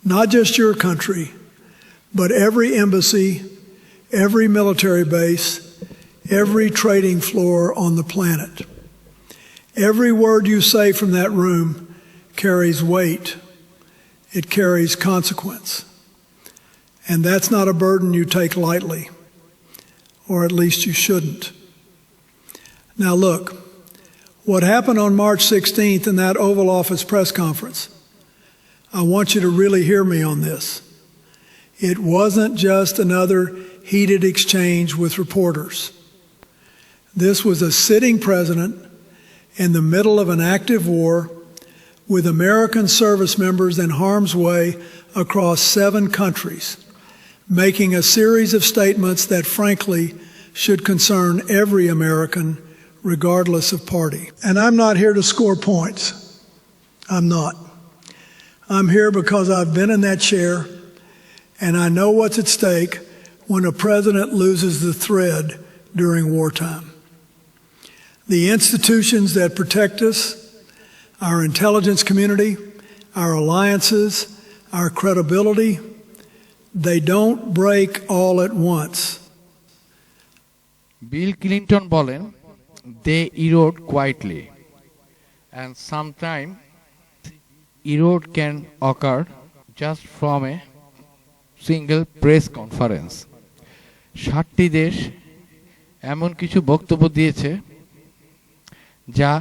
not just your country, but every embassy, every military base, every trading floor on the planet. Every word you say from that room carries weight. It carries consequence. And that's not a burden you take lightly, or at least you shouldn't. Now look, what happened on March 16th in that Oval Office press conference, I want you to really hear me on this. It wasn't just another heated exchange with reporters. This was a sitting president in the middle of an active war with American service members in harm's way across 7 countries, making a series of statements that frankly should concern every American, regardless of party. And I'm not here to score points. I'm not. I'm here because I've been in that chair, and I know what's at stake when a president loses the thread during wartime. The institutions that protect us, our intelligence community, our alliances, our credibility, they don't break all at once. Bill Clinton বলেন, they erode quietly, and sometimes erode can occur just from a single press conference. 60টি দেশ এমন কিছু বক্তব্য দিয়েছে যা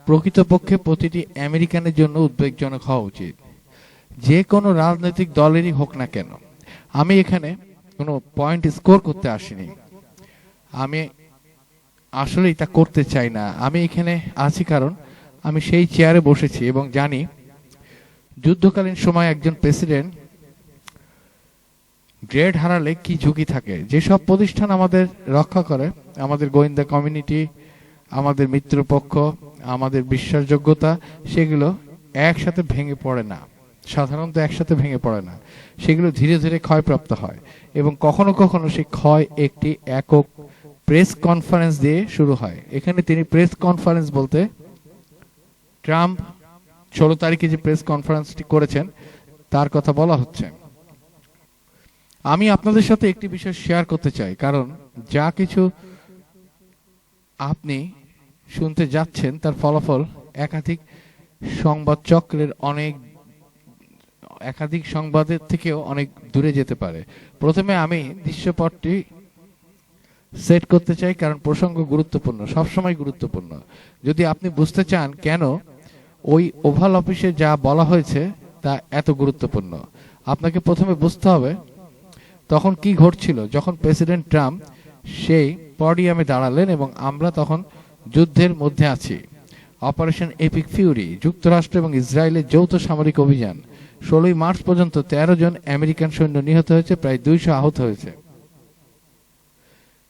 প্রকৃতপক্ষে প্রতিটি আমেরিকানের জন্য উদ্বেগজনক হওয়া উচিত, যে কোনো রাজনৈতিক দলেরই হোক না কেন। আমি এখানে কোনো পয়েন্ট স্কোর করতে আসিনি, আমি আসলে এটা করতে চাই না। আমি এখানে আছি কারণ আমি সেই চেয়ারে বসেছি এবং জানি যুদ্ধকালীন সময় একজন প্রেসিডেন্ট গ্রেড হারালে কি ঝুঁকি থাকে। যেসব প্রতিষ্ঠান আমাদের রক্ষা করে, আমাদের গোয়েন্দা কমিউনিটি, আমাদের মিত্রপক্ষ, আমাদের বিশ্বাসযোগ্যতা, সেগুলো একসাথে ভেঙে পড়ে না, সাধারণত একসাথে ভেঙে পড়ে না, সেগুলো ধীরে ধীরে ক্ষয়প্রাপ্ত হয় এবং কখনো কখনো সেই ক্ষয় একটি একক প্রেস কনফারেন্স দিয়ে শুরু হয়। এখানে তিনি প্রেস কনফারেন্স বলতে ট্রাম্প 16 তারিখে যে প্রেস কনফারেন্সটি করেছেন তার কথা বলা হচ্ছে। আমি আপনাদের সাথে একটি বিষয় শেয়ার করতে চাই, কারণ যা কিছু আপনি শুনতে যাচ্ছেন তার ফলাফল একাধিক সংবাদ চক্রের একাধিক সংবাদের থেকেও অনেক দূরে যেতে পারে। প্রথমে আমি দৃশ্যপটটি সেট করতে চাই, কারণ প্রসঙ্গ গুরুত্বপূর্ণ, সবসময় গুরুত্বপূর্ণ। যদি আপনি বুঝতে চান কেন ওই ওভাল অফিসে যা বলা হয়েছে তা এত গুরুত্বপূর্ণ, আপনাকে প্রথমে বুঝতে হবে তখন কি ঘটছিল যখন প্রেসিডেন্ট ট্রাম্প সেই পডিয়ামে দাঁড়ালেন এবং আমরা তখন যুদ্ধের মধ্যে আছি। অপারেশন এপিক ফিউরি, যুক্তরাষ্ট্র এবং ইসরায়েলের যৌথ সামরিক অভিযান। 16 মার্চ পর্যন্ত 13 জন আমেরিকান সৈন্য নিহত হয়েছে, প্রায় 200 আহত হয়েছে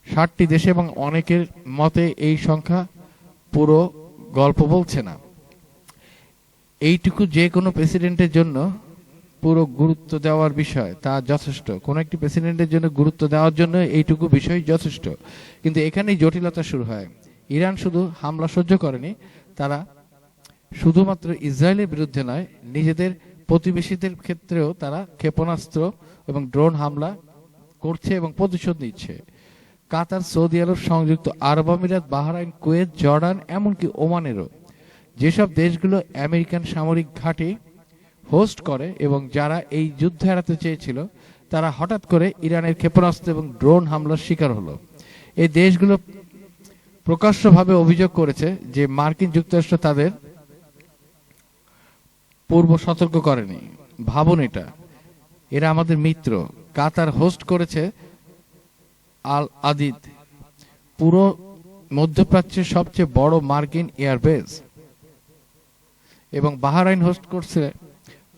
60টি দেশে, এবং অনেকের মতে এই সংখ্যা পুরো গল্প বলছে না। এইটুকু যে কোনো প্রেসিডেন্টের জন্য পুরো গুরুত্ব দেওয়ার বিষয়, তা যথেষ্ট। কোনো একটি প্রেসিডেন্টের জন্য গুরুত্ব দেওয়ার জন্য এইটুকু বিষয় যথেষ্ট। কিন্তু এখানেই জটিলতা শুরু হয়। ইরান শুধু হামলা সহ্য করেনি, তারা শুধুমাত্র ইসরায়েলের বিরুদ্ধে নয়, নিজেদের প্রতিবেশীদের ক্ষেত্রেও তারা ক্ষেপণাস্ত্র এবং ড্রোন হামলা করছে এবং প্রতিশোধ নিচ্ছে। কাতার, সৌদি আরব, সংযুক্ত আরব আমিরাত, বাহরাইন, কুয়েত, জর্ডান, এমনকি ওমানেরও, যেসব দেশগুলো আমেরিকান সামরিক ঘাঁটি হোস্ট করে এবং যারা এই যুদ্ধ এড়াতে চেয়েছিল, তারা হঠাৎ করে ইরানের ক্ষেপণাস্ত্র এবং ড্রোন হামলার শিকার হলো। এই দেশগুলো প্রকাশ্যভাবে অভিযোগ করেছে যে মার্কিন যুক্তরাষ্ট্র তাদের পূর্ব সতর্ক করেনি। ভাবুন এটা, এরা আমাদের মিত্র। কাতার হোস্ট করেছে আল আদিদ, পুরো মধ্যপ্রাচ্যের সবচেয়ে বড় মার্কিন এয়ারবেস, এবং বাহরাইন হোস্ট করছে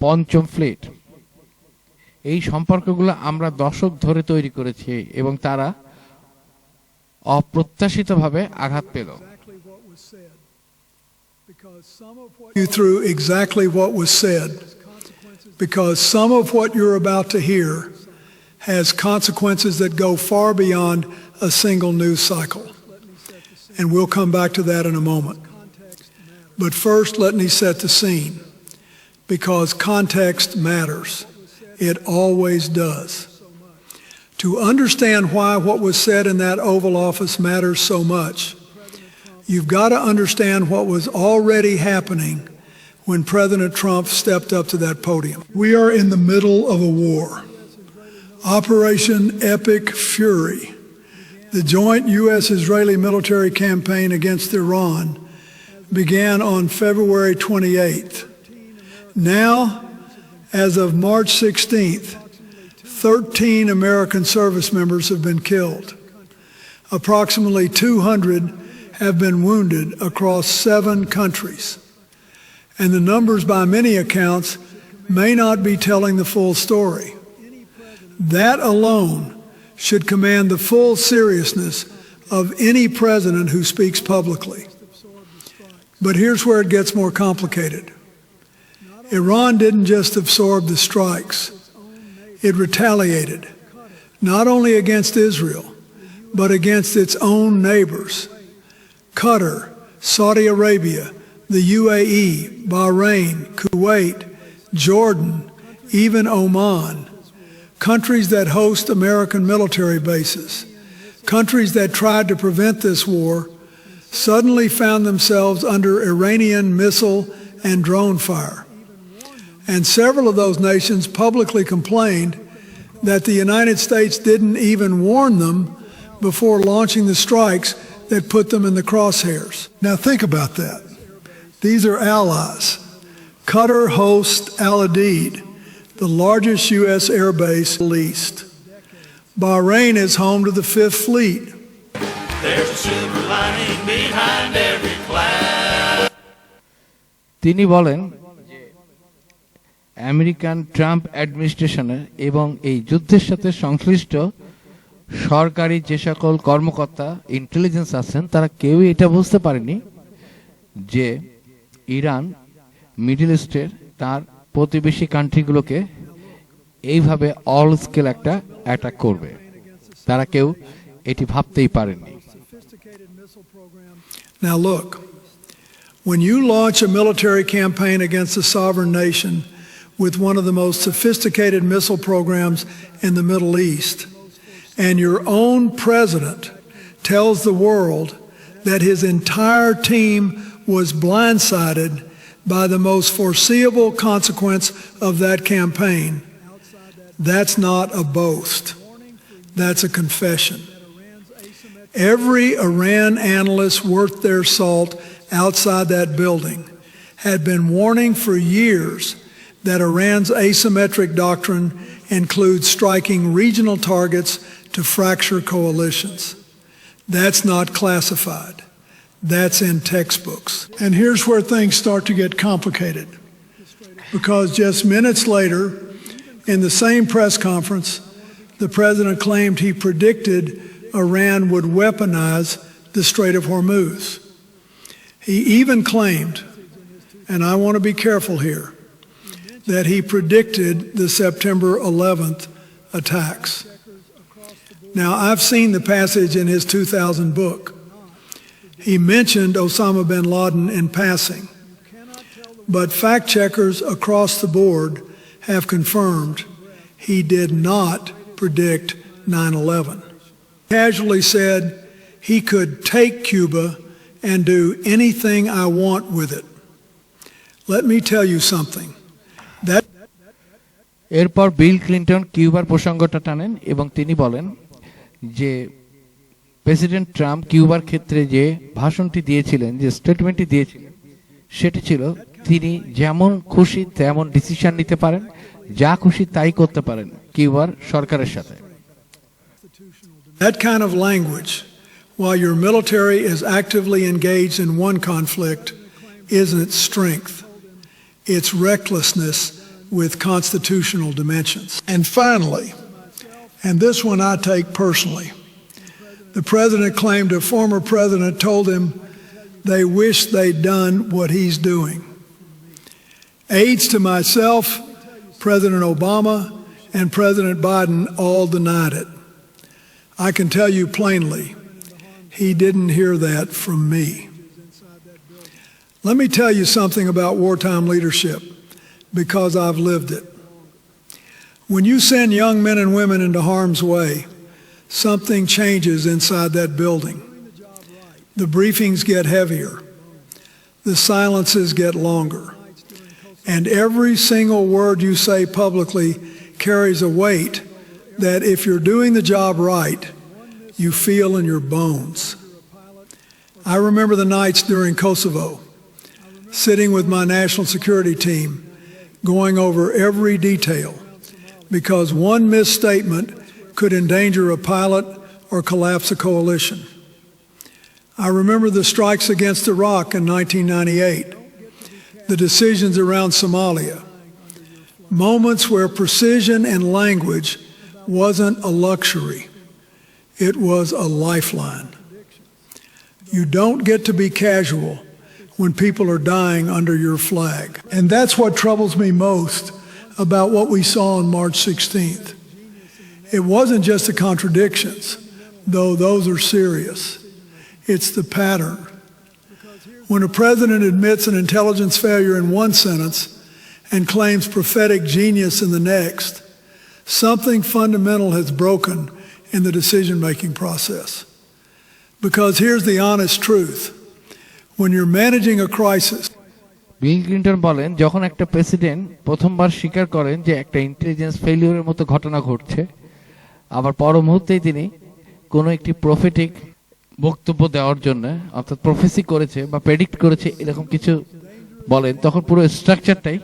5ম ফ্লিট। এই সম্পর্কগুলো আমরা দশক ধরে তৈরি করেছি এবং তারা অপ্রত্যাশিতভাবে আঘাত পেল। You through exactly what was said, because some of what you're about to hear has consequences that go far beyond a single news cycle. And we'll come back to that in a moment. But first, let me set the scene, because context matters. It always does. To understand why what was said in that Oval Office matters so much, you've got to understand what was already happening when President Trump stepped up to that podium. We are in the middle of a war. Operation Epic Fury, the joint U.S.-Israeli military campaign against Iran, began on February 28th. Now, as of March 16th, 13 American service members have been killed. Approximately 200 have been wounded across 7 countries. And the numbers, by many accounts, may not be telling the full story. That alone should command the full seriousness of any president who speaks publicly. But here's where it gets more complicated. Iran didn't just absorb the strikes. It retaliated, not only against Israel, but against its own neighbors. Qatar, Saudi Arabia, the UAE, Bahrain, Kuwait, Jordan, even Oman, countries that host American military bases, countries that tried to prevent this war, suddenly found themselves under Iranian missile and drone fire. And several of those nations publicly complained that the United States didn't even warn them before launching the strikes that put them in the crosshairs. Now think about that. These are allies. Qatar hosts Al Udeid, the largest U.S. air base leased. Bahrain is home to the Fifth Fleet. There's a silver lining behind every cloud. তিনি বলেন যে American Trump অ্যাডমিনিস্ট্রেশনের এবং এই যুদ্ধের সাথে সংশ্লিষ্ট সরকারি যে সকল কর্মকর্তা ইন্টেলিজেন্স আছেন তারা কেউই এটা বুঝতে পারেনি যে ইরান মিডল ইস্টের তার প্রতিবেশী কান্ট্রিগুলোকে এইভাবে অল স্কেল একটা অ্যাটাক করবে। তারা কেউ এটি ভাবতেই পারেননি। Now look, when you launch a military campaign against a sovereign nation with one of the most sophisticated missile programs in the Middle East, and your own president tells the world that his entire team was blindsided by the most foreseeable consequence of that campaign, that's not a boast. That's a confession. Every Iran analyst worth their salt outside that building had been warning for years that Iran's asymmetric doctrine includes striking regional targets to fracture coalitions. That's not classified. That's in textbooks. And here's where things start to get complicated. Because just minutes later, in the same press conference, the president claimed he predicted Iran would weaponize the Strait of Hormuz. He even claimed, and I want to be careful here, that he predicted the September 11th attacks. Now, I've seen the passage in his 2000 book. He mentioned Osama bin Laden in passing, but fact checkers across the board have confirmed he did not predict 9/11. Casually said he could take Cuba and do anything I want with it. Let me tell you something. এরপর Bill Clinton কিউবার প্রসঙ্গটা টানেন এবং তিনি বলেন যে president Trump কিউবার ক্ষেত্রে যে ভাষণটি দিয়েছিলেন, যে স্টেটমেন্টটি দিয়েছিলেন, সেটি ছিল তিনি যেমন খুশি তেমন ডিসিশন নিতে পারেন, যা খুশি তাই করতে পারেন কিউবার সরকারের সাথে। That kind of language, while your military is actively engaged in one conflict, isn't strength. It's recklessness with constitutional dimensions. And finally, and this one I take personally, the president claimed a former president told him they wish they'd done what he's doing. Aides to myself, President Obama, and President Biden all denied it. I can tell you plainly, he didn't hear that from me. Let me tell you something about wartime leadership, because I've lived it. When you send young men and women into harm's way, something changes inside that building. The briefings get heavier. The silences get longer. And every single word you say publicly carries a weight that if you're doing the job right, you feel in your bones. I remember the nights during Kosovo, sitting with my national security team, going over every detail, because one misstatement could endanger a pilot or collapse a coalition. I remember the strikes against Iraq in 1998, the decisions around Somalia, moments where precision and language wasn't a luxury, it was a lifeline. You don't get to be casual when people are dying under your flag. And that's what troubles me most about what we saw on March 16th. It wasn't just the contradictions, though those are serious. It's the pattern. When a president admits an intelligence failure in one sentence and claims prophetic genius in the next, something fundamental has broken in the decision-making process. Because here's the honest truth. When you're managing a crisis, Bill Clinton বলেন, যখন একটা president প্রথমবার স্বীকার করেন যে একটা intelligence ফেলিওরের মতো ঘটনা ঘটছে, আবার পর মুহূর্তেই তিনি কোনো একটি প্রফেটিক বক্তব্য দেওয়ার জন্য, অর্থাৎ প্রফেসি করেছে বা প্রেডিক্ট করেছে এরকম কিছু বলেন, তখন পুরো স্ট্রাকচারটাই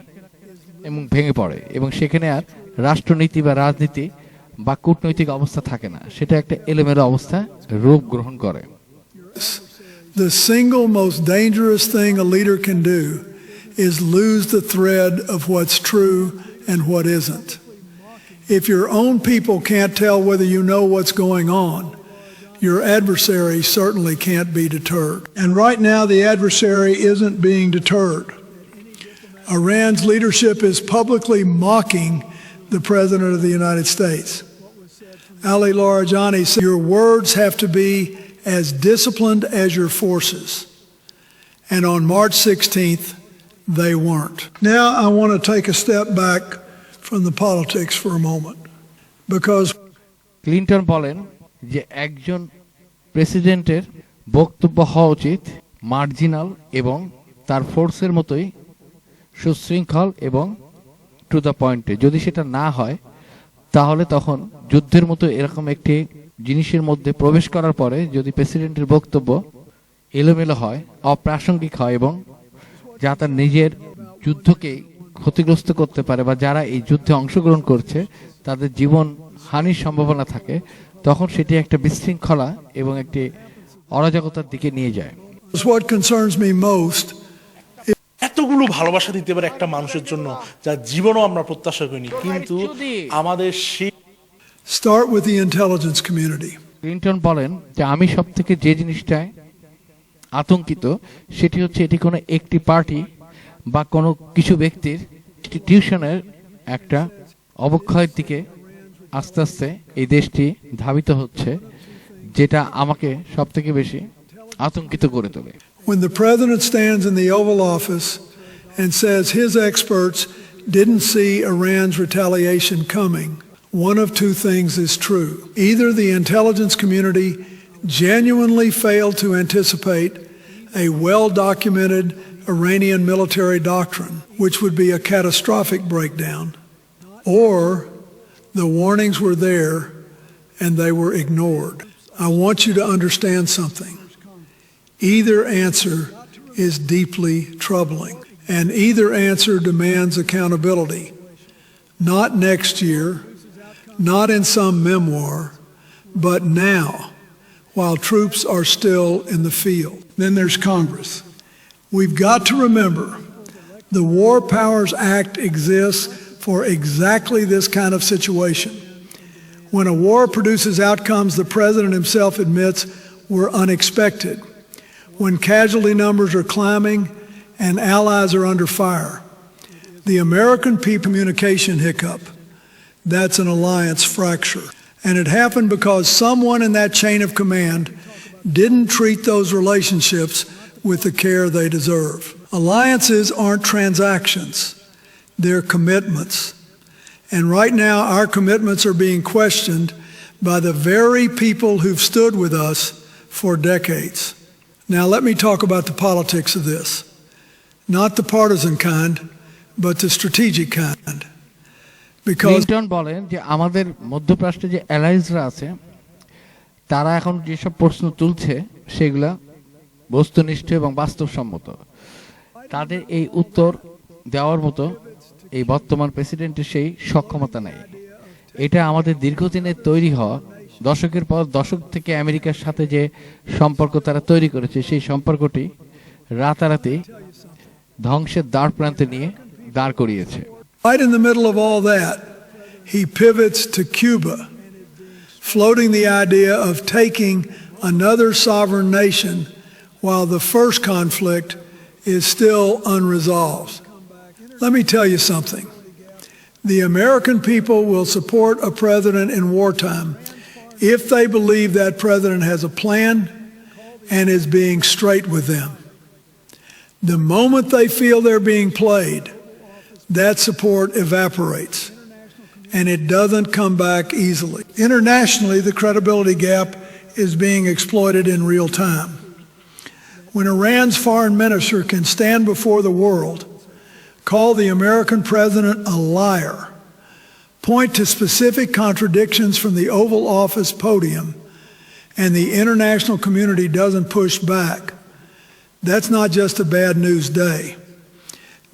এবং ভেঙে পড়ে এবং সেখানে আর রাষ্ট্রনীতি বা রাজনীতি বা কূটনৈতিক অবস্থা থাকে না, সেটা একটা এলোমেলো অবস্থা রূপ গ্রহণ করে। the single most dangerous thing a leader can do is lose the thread of what's true and what isn't. If your own people can't tell whether you know what's going on, your adversary certainly can't be deterred. And right now the adversary isn't being deterred. Iran's leadership is publicly mocking the President of the United States. Ali Larijani said, your words have to be as disciplined as your forces. And on March 16th, they weren't. Now I want to take a step back from the politics for a moment. Because Clinton বলেন যে একজন প্রেসিডেন্টের বক্তব্য হওয়া উচিত marginal এবং তার ফোর্সের মতোই সুশৃঙ্খল এবং টু দ্য পয়েন্টে। যদি সেটা না হয় তাহলে তখন যুদ্ধের মতো এরকম একটি জিনিসের মধ্যে প্রবেশ করার পরে যদি প্রেসিডেন্টের বক্তব্য এলোমেলো হয়, অপ্রাসঙ্গিক হয় এবং যা তার নিজের যুদ্ধকে ক্ষতিগ্রস্ত করতে পারে বা যারা এই যুদ্ধে অংশগ্রহণ করছে তাদের জীবন হানির সম্ভাবনা থাকে, তখন সেটি একটা বিশৃঙ্খলা এবং একটি অরাজকতার দিকে নিয়ে যায়। what concerns me most এতগুলো ভালোবাসা দিতে পারে একটা মানুষের জন্য যা জীবনও আমরা প্রত্যাশা করিনি, কিন্তু আমাদের সেই start with the intelligence community. Clinton বলেন যে আমি সবথেকে যে জিনিসটায় আতঙ্কিত সেটি হচ্ছে এটি কোনো একটি পার্টি বা কোনো কিছু ব্যক্তির ইনস্টিটিউশনের একটা অবক্ষয়ের দিকে আস্তে আস্তে এই দেশটি ধাবিত হচ্ছে, যেটা আমাকে সবথেকে বেশি আতঙ্কিত করে তোলে। When the president stands in the Oval Office and says his experts didn't see Iran's retaliation coming, one of two things is true. Either the intelligence community genuinely failed to anticipate a well-documented Iranian military doctrine, which would be a catastrophic breakdown, or the warnings were there and they were ignored. I want you to understand something. Either answer is deeply troubling, and either answer demands accountability. Not next year, not in some memoir, but now, while troops are still in the field. Then there's Congress. We've got to remember the War Powers Act exists for exactly this kind of situation. When a war produces outcomes the president himself admits were unexpected, when casualty numbers are climbing and allies are under fire, the American people communication hiccup, that's an alliance fracture. And it happened because someone in that chain of command didn't treat those relationships with the care they deserve. Alliances aren't transactions, they're commitments. And right now, our commitments are being questioned by the very people who've stood with us for decades. Now, let me talk about the politics of this. Not the partisan kind, but the strategic kind. Because Clinton বলেন যে আমাদের মধ্যপ্রাচ্যে যে অ্যালাইজরা আছে তারা এখন যেসব প্রশ্ন তুলছে সেগুলা বস্তুনিষ্ঠ এবং বাস্তবসম্মত। তাদের এই উত্তর দেওয়ার মতো এই বর্তমান প্রেসিডেন্টের সেই সক্ষমতা নেই। এটা আমাদের দীর্ঘদিনের তৈরি হওয়া দশকের পর দশক থেকে আমেরিকার সাথে যে সম্পর্ক তারা তৈরি করেছে সেই সম্পর্কটি রাতারাতি ধ্বংসের দ্বার প্রান্তে নিয়ে দাঁড় করিয়েছে। right in the middle of all that, he pivots to Cuba, floating the idea of taking another sovereign nation while the first conflict is still unresolved. Let me tell you something. The American people will support a president in wartime if they believe that president has a plan and is being straight with them. The moment they feel they're being played, that support evaporates, and it doesn't come back easily. Internationally, the credibility gap is being exploited in real time. When Iran's foreign minister can stand before the world, call the American president a liar, point to specific contradictions from the Oval Office podium, and the international community doesn't push back, that's not just a bad news day.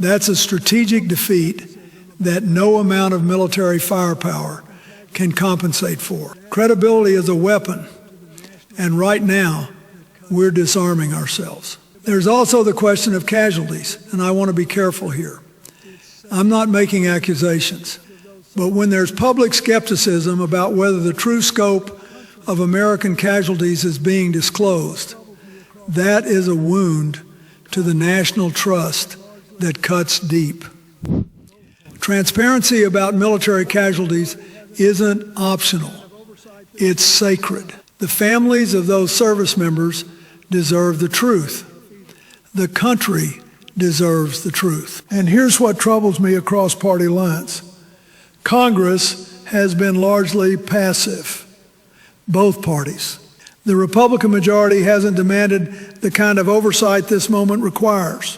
That's a strategic defeat that no amount of military firepower can compensate for. Credibility is a weapon, and right now, we're disarming ourselves. There's also the question of casualties, and I want to be careful here. I'm not making accusations, but when there's public skepticism about whether the true scope of American casualties is being disclosed, that is a wound to the national trust that cuts deep. Transparency about military casualties isn't optional. It's sacred. The families of those service members deserve the truth. The country deserves the truth. And here's what troubles me across party lines. Congress has been largely passive, both parties. The Republican majority hasn't demanded the kind of oversight this moment requires.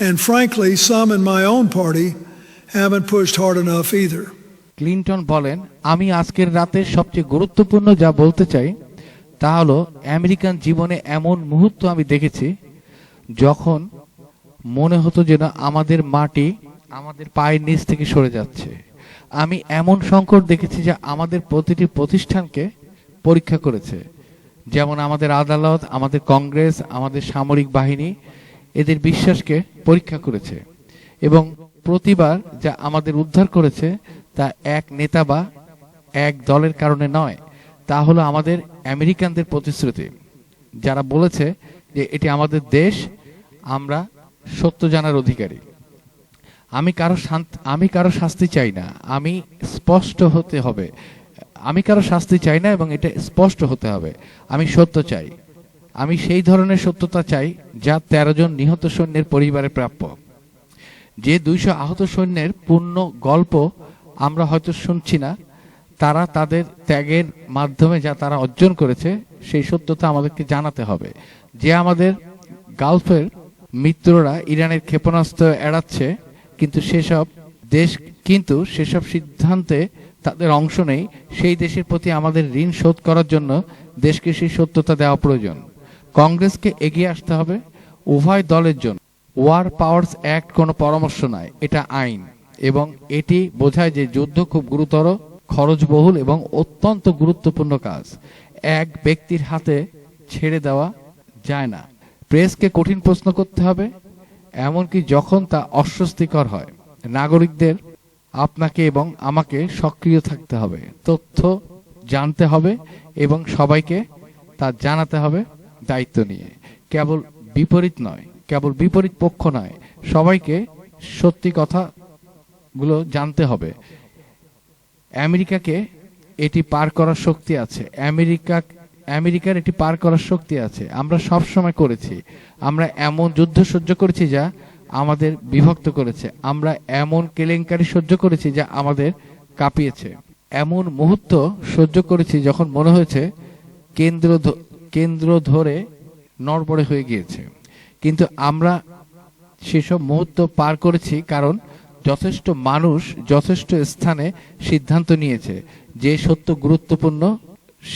And frankly, some in my own party haven't pushed hard enough either. Clinton বলেন, আমি আজকের রাতে সবচেয়ে গুরুত্বপূর্ণ যা বলতে চাই তা হলো আমেরিকান জীবনে এমন মুহূর্ত আমি দেখেছি যখন মনে হতো যেন আমাদের মাটি আমাদের পায়ের নিচ থেকে সরে যাচ্ছে। আমি এমন সংকট দেখেছি যা আমাদের প্রতিটি প্রতিষ্ঠানকে পরীক্ষা করেছে, যেমন আমাদের আদালত, আমাদের কংগ্রেস, আমাদের সামরিক বাহিনী এদের বিশ্বাসকে পরীক্ষা করেছে, এবং প্রতিবার যা আমাদের উদ্ধার করেছে তা এক নেতা বা এক দলের কারণে নয়, তা হলো আমাদের আমেরিকানদের প্রতিশ্রুতি, যারা বলেছে যে এটি আমাদের দেশ, আমরা সত্য জানার অধিকারী। আমি কারো শাস্তি চাই না, আমি স্পষ্ট হতে হবে। আমি কারো শাস্তি চাই না এবং এটা স্পষ্ট হতে হবে। আমি সত্য চাই। আমি সেই ধরনের সত্যতা চাই যা 13 জন নিহত সৈন্যের পরিবারে প্রাপ্য। যে 200 আহত সৈন্যের পূর্ণ গল্প আমরা হয়তো শুনছি না, তারা তাদের ত্যাগের মাধ্যমে যা তারা অর্জন করেছে সেই সত্যতা আমাদেরকে জানাতে হবে। যে আমাদের গালফের মিত্ররা ইরানের ক্ষেপণাস্ত্র এড়াচ্ছে, কিন্তু সেসব সিদ্ধান্তে তাদের অংশ নেই, সেই দেশের প্রতি আমাদের ঋণ শোধ করার জন্য দেশকে সেই সত্যতা দেওয়া প্রয়োজন। কংগ্রেসকে এগিয়ে আসতে হবে উভয় দলের জন্য। ওয়ার পাওয়ার্স অ্যাক্ট কোনো পরামর্শ নয়, এটা আইন, এবং এটি বোঝায় যে যুদ্ধ খুব গুরুতর, খরচবহুল এবং অত্যন্ত গুরুত্বপূর্ণ কাজ। এক ব্যক্তির হাতে ছেড়ে দেওয়া যায় না। প্রেসকে কঠিন প্রশ্ন করতে হবে, এমনকি যখন তা অস্বস্তিকর হয়। নাগরিকদের আপনাকে এবং আমাকে সক্রিয় থাকতে হবে, তথ্য জানতে হবে এবং সবাইকে তা জানাতে হবে দায়িত্ব নিয়ে। কেবল বিপরীত পক্ষ নয়, সবাইকে সত্যি কথাগুলো জানতে হবে। আমেরিকাকে এটি পার করার শক্তি আছে। আমেরিকার এটি পার করার শক্তি আছে। আমরা সব সময় করেছি। আমরা এমন যুদ্ধ সহ্য করেছি যা আমাদের বিভক্ত করেছে। আমরা এমন কেলেঙ্কারি সহ্য করেছি যা আমাদের কাঁপিয়েছে। এমন মুহূর্ত সহ্য করেছি যখন মনে হয়েছে কেন্দ্র ধরে নড়বড়ে হয়ে গিয়েছে। কিন্তু আমরা সেসব মুহূর্ত পার করেছি কারণ যথেষ্ট মানুষ যথেষ্ট স্থানে সিদ্ধান্ত নিয়েছে যে সত্য গুরুত্বপূর্ণ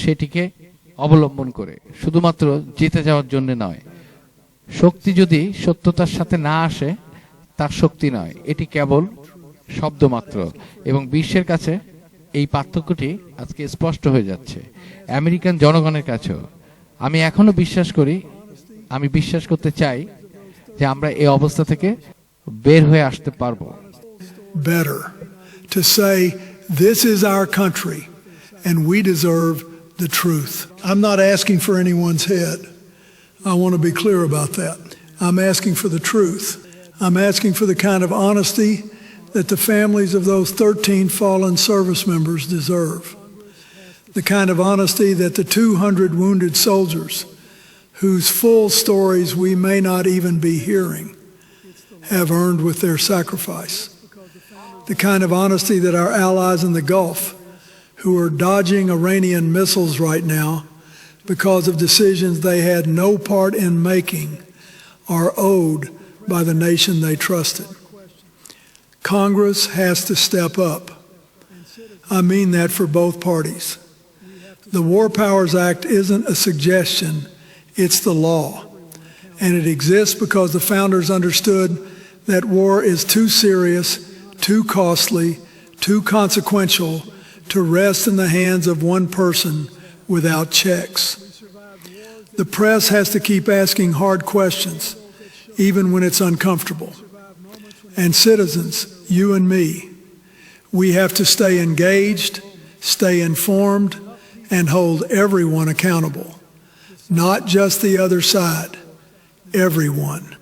সেটিকে অবলম্বন করে, শুধুমাত্র জিতে যাওয়ার জন্য নয়। শক্তি যদি সত্যতার সাথে না আসে তার শক্তি নয়, এটি কেবল শব্দ মাত্র। এবং বিশ্বের কাছে এই পার্থক্যটি আজকে স্পষ্ট হয়ে যাচ্ছে, আমেরিকান জনগণের কাছেও। আমি এখনো বিশ্বাস করি, আমি বিশ্বাস করতে চাই যে আমরা এই অবস্থা থেকে বের হয়ে আসতে পারবো। Better to say this is our country and we deserve the truth. I'm not asking for anyone's head. I want to be clear about that. I'm asking for the truth. I'm asking for the kind of honesty that the families of those 13 fallen service members deserve. The kind of honesty that the 200 wounded soldiers whose full stories we may not even be hearing have earned with their sacrifice. The kind of honesty that our allies in the Gulf, who are dodging Iranian missiles right now because of decisions they had no part in making, are owed by the nation they trusted. Congress has to step up. I mean that for both parties. The War Powers Act isn't a suggestion, it's the law. And it exists because the founders understood that war is too serious, too costly, too consequential to rest in the hands of one person without checks. The press has to keep asking hard questions, even when it's uncomfortable. And citizens, you and me, we have to stay engaged, stay informed, and hold everyone accountable. Not just the other side, everyone.